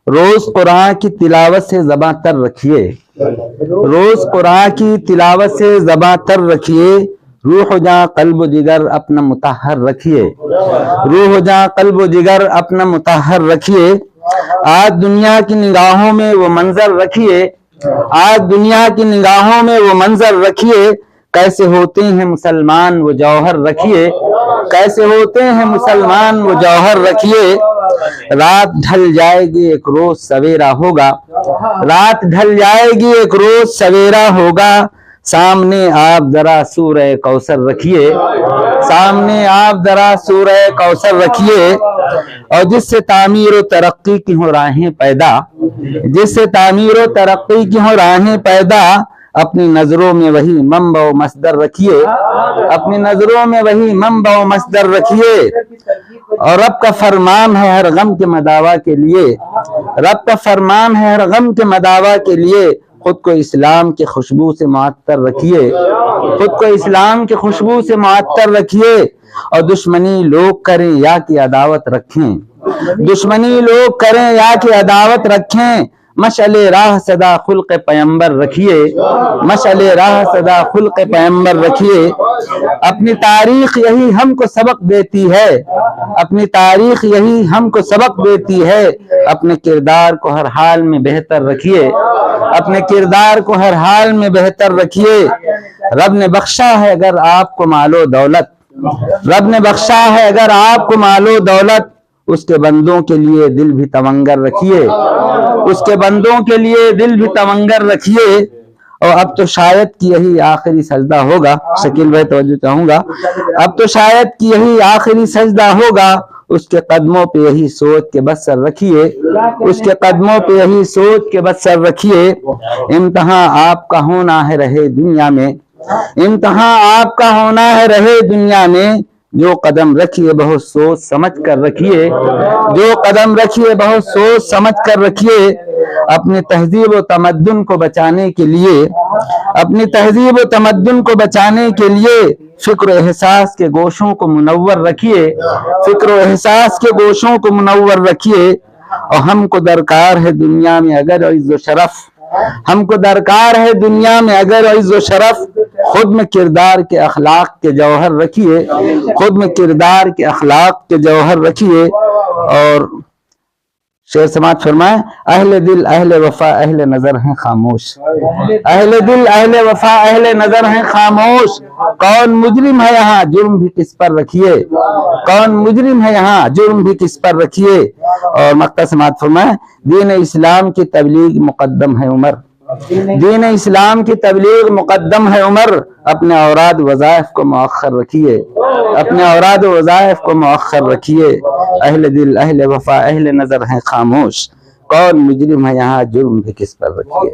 روز قرآن کی تلاوت سے زباں تر رکھیے، روز قرآن کی تلاوت سے زباں تر رکھیے، روح جاں قلب و جگر اپنا مطہر رکھیے، روح جاں قلب و جگر اپنا مطہر رکھیے۔ آج دنیا کی نگاہوں میں وہ منظر رکھیے، آج دنیا کی نگاہوں میں وہ منظر رکھیے، کیسے ہوتے ہیں مسلمان وہ جوہر رکھیے، کیسے ہوتے ہیں مسلمان وہ جوہر رکھیے۔ رات ڈھل جائے گی ایک روز سویرا ہوگا، رات ڈھل جائے گی ایک روز سویرا ہوگا، سامنے آپ ذرا سورہ کوثر رکھیے، سامنے آپ ذرا سورہ کوثر رکھیے۔ اور جس سے تعمیر و ترقی کی ہوں راہیں پیدا، جس سے تعمیر و ترقی کی ہوں راہیں پیدا، اپنی نظروں میں وہی منبع و مصدر رکھیے، اپنی نظروں میں وہی منبع و مصدر رکھیے۔ اور رب کا فرمان ہے ہر غم کے مداوا کے لیے، رب کا فرمان ہے ہر غم کے مداوا کے لیے، خود کو اسلام کی خوشبو سے معطر رکھیے، خود کو اسلام کی خوشبو سے معطر رکھیے۔ اور دشمنی لوگ کریں یا کہ عداوت رکھیں، دشمنی لوگ کریں یا کہ عداوت رکھیں، مشعل راہ صدا خلق پیمبر رکھیے، مشعل راہ صدا خلق پیمبر رکھیے۔ اپنی تاریخ یہی ہم کو سبق دیتی ہے، اپنی تاریخ یہی ہم کو سبق دیتی ہے، اپنے کردار کو ہر حال میں بہتر رکھیے، اپنے کردار کو ہر حال میں بہتر رکھیے۔ رب نے بخشا ہے اگر آپ کو مال و دولت، رب نے بخشا ہے اگر آپ کو مال و دولت، اس کے بندوں کے لیے دل بھی تونگر رکھیے، اس کے بندوں کے لیے دل بھی تونگر رکھیے۔ اور اب تو شاید کہ یہی آخری سجدہ ہوگا، شکیل بھائی توجہ چاہوں گا، اب تو شاید کہ یہی آخری سجدہ ہوگا، اس کے قدموں پہ یہی سوچ کے بس سر رکھیے، اس کے قدموں پہ یہی سوچ کے بس سر رکھیے۔ امتحان آپ کا ہونا ہے رہے دنیا میں، امتحان آپ کا ہونا ہے رہے دنیا میں، جو قدم رکھیے بہت سوچ سمجھ کر رکھیے، جو قدم رکھیے بہت سوچ سمجھ کر رکھیے۔ اپنی تہذیب و تمدن کو بچانے کے لیے، اپنی تہذیب و تمدن کو بچانے کے لیے، فکر و احساس کے گوشوں کو منور رکھیے، فکر و احساس کے گوشوں کو منور رکھیے۔ اور ہم کو درکار ہے دنیا میں اگر عز و شرف، ہم کو درکار ہے دنیا میں اگر عز و شرف، خود میں کردار کے اخلاق کے جوہر رکھیے، خود میں کردار کے اخلاق کے جوہر رکھیے۔ اور شعر سماعت فرمائیں، اہل دل اہل وفا اہل نظر ہیں خاموش، اہل دل اہل وفا اہل نظر ہیں خاموش، کون مجرم ہے یہاں جرم بھی کس پر رکھیے، کون مجرم ہے یہاں جرم بھی کس پر رکھیے۔ اور مقطع سماعت فرمائیں، دین اسلام کی تبلیغ مقدم ہے عمر، دین اسلام کی تبلیغ مقدم ہے عمر، اپنے اوراد وظائف کو مؤخر رکھیے، اپنے اوراد وظائف کو مؤخر رکھیے۔ اہل دل اہل وفا اہل نظر ہیں خاموش، کون مجرم ہے یہاں جرم بھی کس پر رکھیے۔